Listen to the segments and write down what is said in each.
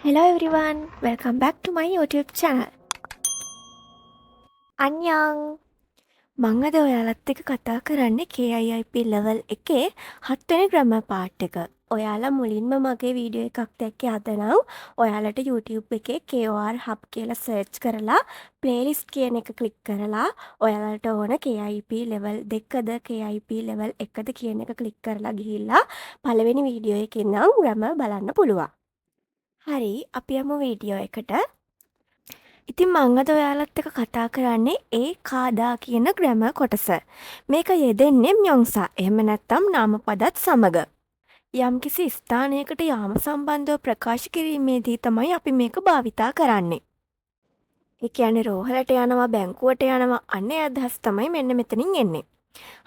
Hello everyone, welcome back to my YouTube channel. අන්‍යං මං අද ඔයාලත් එක්ක කතා කරන්නේ KIIP level එකේ 7 වෙනි grammar part එක. ඔයාලා මුලින්ම මගේ වීඩියෝ එකක් දැක්කේ අද නම් ඔයාලට YouTube එකේ KOR Hub කියලා search කරලා playlist කියන එක click කරලා ඔයාලට ඕන KIP level 2ද KIP level 1ද කියන එක click කරලා ගිහිල්ලා පළවෙනි වීඩියෝ එකේ නම් grammar බලන්න පුළුවන්. හරි, අපි යමු වීඩියෝ එකට. ඉතින් මං අද ඔයාලත් එක්ක කතා කරන්නේ ඒ කාදා කියන ග්‍රැමර් කොටස. මේක යෙදෙන්නේ ම්‍යොංසා. එහෙම නැත්නම් නාමපදත් සමග. යම්කිසි ස්ථානයකට යාම සම්බන්ධව ප්‍රකාශ කිරීමේදී තමයි අපි මේක භාවිතා කරන්නේ. ඒ කියන්නේ රෝහලට යනවා, බැංකුවට යනවා, අන්න ඒ අදහස් තමයි මෙන්න මෙතනින් එන්නේ.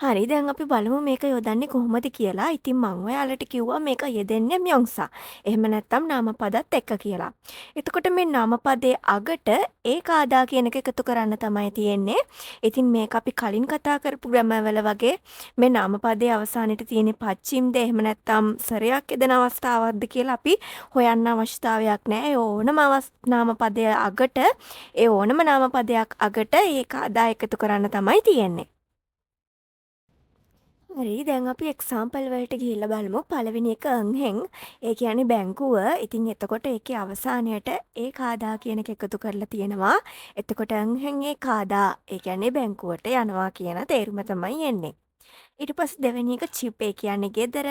හරි, දැන් අපි බලමු මේක යොදන්නේ කොහොමද කියලා. ඉතින් මං ඔයාලට කිව්වා මේක යෙදෙන්නේ ම්‍යොංසා. එහෙම නැත්නම් නාමපදත් එක්ක කියලා. එතකොට මේ නාමපදයේ අගට ඒ කාදා කියන එක එකතු කරන්න තමයි තියෙන්නේ. ඉතින් මේක අපි කලින් කතා කරපු ග්‍රැමර් වල වගේ මේ නාමපදයේ අවසානයේ තියෙන පච්චිම්ද එහෙම නැත්නම් සරයක් යෙදෙන අවස්ථාවක්ද කියලා අපි හොයන්න අවශ්‍යතාවයක් නැහැ. ඕනම නාමපදයේ අගට ඒ ඕනම නාමපදයක් අගට ඒ කාදා එකතු කරන්න තමයි තියෙන්නේ. හරි, දැන් අපි එක්සාම්පල් වලට ගිහිල්ලා බලමු. පළවෙනි එක අංහෙන්. ඒ කියන්නේ බැංකුව. ඉතින් එතකොට ඒකේ අවසානයට ඒ කාදා කියන එක එකතු කරලා තියෙනවා. එතකොට අංහෙන් ඒ කාදා. ඒ කියන්නේ බැංකුවට යනවා කියන තේරුම තමයි එන්නේ. ඊට පස්සේ දෙවෙනි එක චිප්. ඒ කියන්නේ ගෙදර.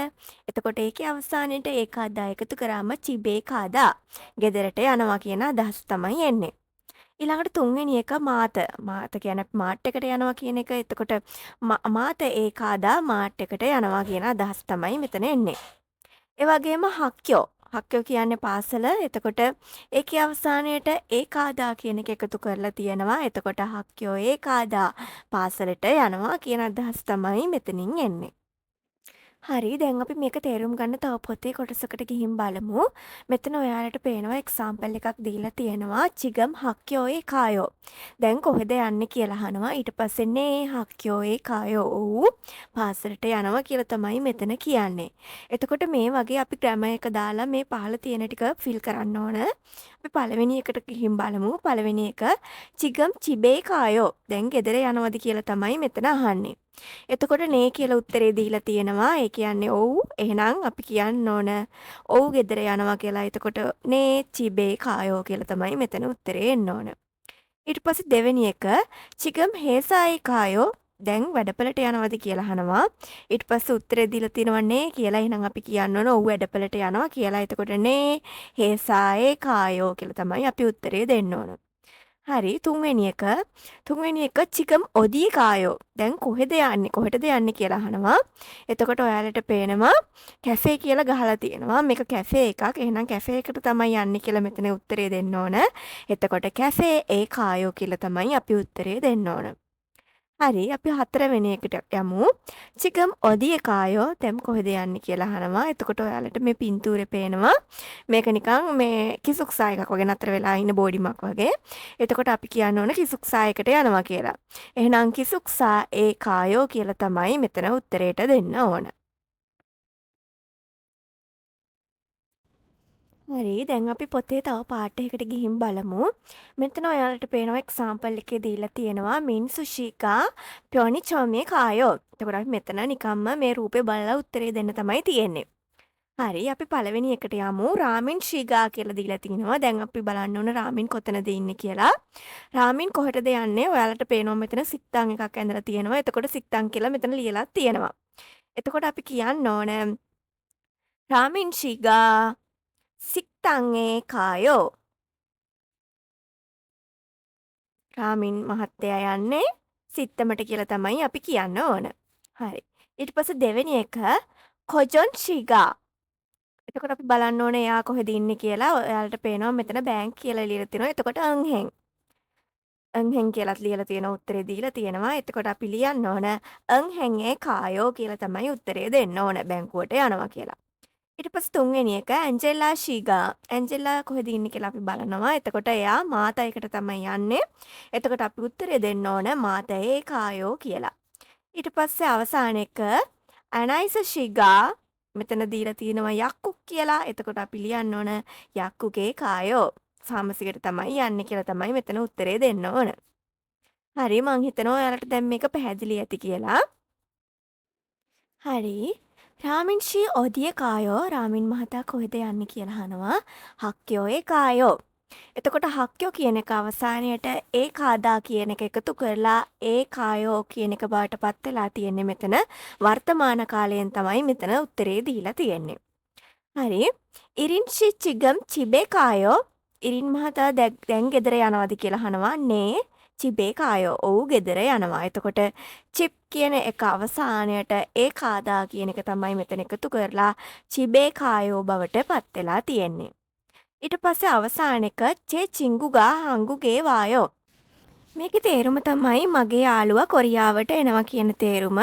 එතකොට ඒකේ අවසානයට ඒ කාදා එකතු කරාම චිබේ කාදා. ගෙදරට යනවා කියන අදහස තමයි එන්නේ. ඊළඟට තුන්වෙනි එක මාත. මාත කියන්නේ මාට් එකට යනවා කියන එක. එතකොට මාත ඒ කාදා මාට් එකට යනවා කියන අදහස් තමයි මෙතන එන්නේ. ඒ වගේම හක්යෝ. හක්යෝ කියන්නේ පාසල. එතකොට ඒකේ අවසානයේට ඒ කාදා කියන එක එකතු කරලා තියෙනවා. එතකොට හක්යෝ ඒ කාදා පාසලට යනවා කියන අදහස් තමයි මෙතනින් එන්නේ. හරි, දැන් අපි මේක තේරුම් ගන්න තව පොතේ කොටසකට ගිහින් බලමු. මෙතන ඔයාලට පේනවා එක්සාම්පල් එකක් දීලා තියෙනවා. චිගම් හක්යෝයේ කායෝ. දැන් කොහෙද යන්නේ කියලා අහනවා. ඊට පස්සේ නේ හක්යෝයේ කායෝ ඔව් පාසලට යනවා කියලා තමයි මෙතන කියන්නේ. එතකොට මේ වගේ අපි ග්‍රැමර් එක දාලා මේ පහළ තියෙන ටික ෆිල් කරන්න ඕන. අපි පළවෙනි එකට ගිහින් බලමු. පළවෙනි එක චිගම් චිබේ කායෝ. දැන් ගෙදර යනවද කියලා තමයි මෙතන අහන්නේ. එතකොට නේ කියලා උත්තරේ දීලා තියෙනවා. ඒ කියන්නේ ඔව්. එහෙනම් අපි කියන්න ඕන ඔව් ගෙදර යනවා කියලා. එතකොට නේ චිබේ කායෝ කියලා තමයි මෙතන උත්තරේ එන්න ඕන. ඊට පස්සේ දෙවෙනි එක චිගම් හේසායි කායෝ. දැන් වැඩපළට යනවද කියලා අහනවා. ඊට පස්සේ උත්තරේ දීලා තියෙනවා නේ කියලා. එහෙනම් අපි කියන්න ඕන ඔව් වැඩපළට යනවා කියලා. එතකොට නේ හේසායේ කායෝ කියලා තමයි අපි උත්තරේ දෙන්න ඕන. හරි, තුන්වෙනි එක චිකම් ඔදී කායෝ. දැන් කොහෙද යන්නේ කියලා අහනවා. එතකොට ඔයාලට පේනවා කැෆේ කියලා ගහලා තියෙනවා. මේක කැෆේ එකක්. එහෙනම් කැෆේ එකට තමයි යන්නේ කියලා මෙතන උත්තරේ දෙන්න ඕන. එතකොට කැෆේ ඒ කායෝ කියලා තමයි අපි උත්තරේ දෙන්න ඕන. හරි, අපි හතරවෙනි එකට යමු. චිකම් ඔදිය කායෝ. දැන් කොහෙද යන්නේ කියලා අහනවා. එතකොට ඔයාලට මේ පින්තූරේ පේනවා. මේක නිකන් මේ කිසුක්සා එකක් වගේ නතර වෙලා ඉන්න බෝඩිමක් වගේ. එතකොට අපි කියන්න ඕන කිසුක්සා එකට යනවා කියලා. එහෙනම් කිසුක්සා ඒ කායෝ කියලා තමයි මෙතන උත්තරේට දෙන්න ඕන. හරි, දැන් අපි පොතේ තව පාඩ එකකට ගිහින් බලමු. මෙතන ඔයාලට පේනවා එක්සාම්පල් එකේ දීලා තියෙනවා මින්සුෂිකා ප්‍යොනි චොමේ කායෝ. එතකොට අපි මෙතන නිකම්ම මේ රූපේ බලලා උත්තරේ දෙන්න තමයි තියෙන්නේ. හරි, අපි පළවෙනි එකට යමු. රාමින් ශීගා කියලා දීලා තිනවා. දැන් අපි බලන්න ඕන රාමින් කොතනද ඉන්නේ කියලා. රාමින් කොහෙටද යන්නේ? ඔයාලට පේනවා මෙතන සික්තන් එකක් ඇඳලා තියෙනවා. එතකොට සික්තන් කියලා මෙතන ලියලා තියෙනවා. එතකොට අපි කියන්න ඕන රාමින් ශීගා සික්තන්ගේ කායෝ. රාමින් මහත්තයා යන්නේ සිත්තමට කියලා තමයි අපි කියන්න ඕන. හරි. ඊට පස්සේ දෙවෙනි එක කොජොන් ශීගා. එතකොට අපි බලන්න ඕනේ එයා කොහෙද ඉන්නේ කියලා. ඔයාලට පේනවා මෙතන බැංක් කියලා ලියලා තියෙනවා. එතකොට අංහෙන්. අංහෙන් කියලාත් ලියලා තියෙන උත්තරේ දීලා තියෙනවා. එතකොට අපි ලියන්න ඕන අංහෙන්ගේ කායෝ කියලා තමයි උත්තරේ දෙන්න ඕන බැංකුවට යනවා කියලා. ඊට පස්සේ තුන්වෙනි එක ඇන්ජෙලා ශීගා. ඇන්ජෙලා කොහෙද ඉන්නේ කියලා අපි බලනවා. එතකොට එයා මාතයකට තමයි යන්නේ. එතකොට අපි උත්තරේ දෙන්න ඕන මාතයේ කායෝ කියලා. ඊට පස්සේ අවසාන එක ඇනයිස ශීගා මෙතන දීලා තියෙනවා යක්කු කියලා. එතකොට අපි ලියන්න ඕන යක්කුගේ කායෝ. සාමසිකට තමයි යන්නේ කියලා තමයි මෙතන උත්තරේ දෙන්න ඕන. හරි මං හිතනවා ඔයාලට දැන් මේක පැහැදිලි ඇති කියලා. හරි. රාමින්ෂී ඔදිය කායෝ රාමින් මහතා කොහෙද යන්නේ කියලා අහනවා. හක්කයෝයේ කායෝ. එතකොට හක්කයෝ කියන එක අවසානයට ඒ කාදා කියන එක එකතු කරලා ඒ කායෝ කියන එක බවට පත් වෙලා තියෙන්නේ මෙතන වර්තමාන කාලයෙන් තමයි මෙතන උත්තරේ දීලා තියෙන්නේ. හරි. ඉරින්ෂි චිගම් චිබේ කායෝ ඉරින් මහතා දැන් ගෙදර යනවාද කියලා අහනවා. නේ චිබේ කායෝ ඔව් ගෙදර යනවා. එතකොට චිප් කියන එක අවසානයට ඒ කාදා කියන එක තමයි මෙතන එකතු කරලා චිබේ කායෝ බවට පත් වෙලා තියෙන්නේ. ඊට පස්සේ අවසාන එක චේ චිංගුගා හංගුගේ වායෝ. මේකේ තේරුම තමයි මගේ යාළුවා කොරියාවට එනවා කියන තේරුම.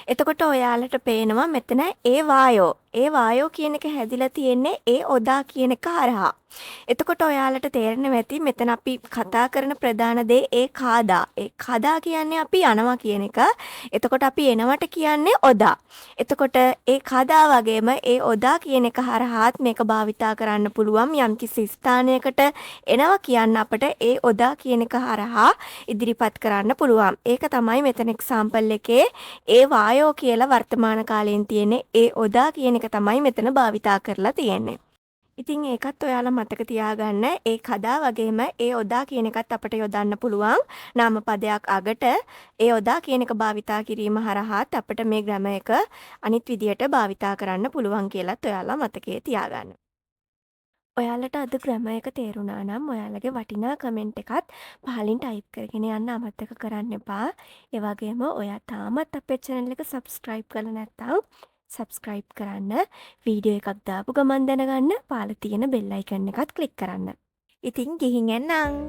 එතකොට ඔයාලට පේනවා මෙතන ඒ වායෝ. ඒ වායෝ කියන එක හැදිලා තියෙන්නේ ඒ ඔදා කියන එක හරහා. එතකොට ඔයාලට තේරෙනවා ඇති මෙතන අපි කතා කරන ප්‍රධාන දේ ඒ කාදා. ඒ කාදා කියන්නේ අපි යනවා කියන එක. එතකොට අපි එනවට කියන්නේ ඔදා. එතකොට ඒ කාදා වගේම ඒ ඔදා කියන එක හරහාත් මේක භාවිතා කරන්න පුළුවන් යම්කිසි ස්ථානයකට එනවා කියන්න අපිට ඒ ඔදා කියන එක හරහා ඉදිරිපත් කරන්න පුළුවන්. ඒක තමයි මෙතන එක්සැම්පල් එකේ ඒ වායෝ කියලා වර්තමාන කාලයෙන් තියෙන්නේ ඒ ඔදා කියන එක තමයි මෙතන භාවිතා කරලා තියෙන්නේ. ඉතින් ඒකත් ඔයාලා මතක තියාගන්න. ඒ කදා වගේම ඒ ඔදා කියන එකත් අපිට යොදන්න පුළුවන්. නාමපදයක් අගට ඒ ඔදා කියන එක භාවිතා කිරීම හරහාත් අපිට මේ ග්‍රැමර් එක අනිත් විදියට භාවිතා කරන්න පුළුවන් කියලාත් ඔයාලා මතකයේ තියාගන්න. ඔයාලට අද ග්‍රැමර් එක තේරුණා නම් ඔයාලගේ වටිනා කමෙන්ට් එකත් පහලින් ටයිප් කරගෙන යන්න අමතක කරන්න එපා. ඒ වගේම ඔයා තාමත් අපේ channel එක subscribe කරලා නැත්නම් subscribe කරන්න. වීඩියෝ එකක් දාපු ගමන් දැනගන්න පාළ තියෙන bell icon එකත් click කරන්න. ඉතින් ගිහින් එන්නම්.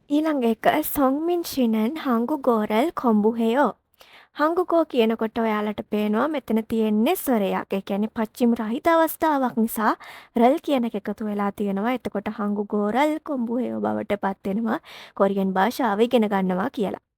ඊළඟ එක සොන්මින් ෂිනන් හංගු ගෝරල් කොම්බුහෙයෝ. හංගුකෝ කියනකොට ඔයාලට පේනවා මෙතන තියෙන්නේ ස්වරයක්. ඒ කියන්නේ පච්චිම රහිත අවස්ථාවක් නිසා රල් කියන එක එකතු වෙලා තියෙනවා. එතකොට හංගු ගෝරල් කොම්බුහෙයෝ බවට පත් වෙනවා කොරියන් භාෂාව ඉගෙන ගන්නවා කියලා.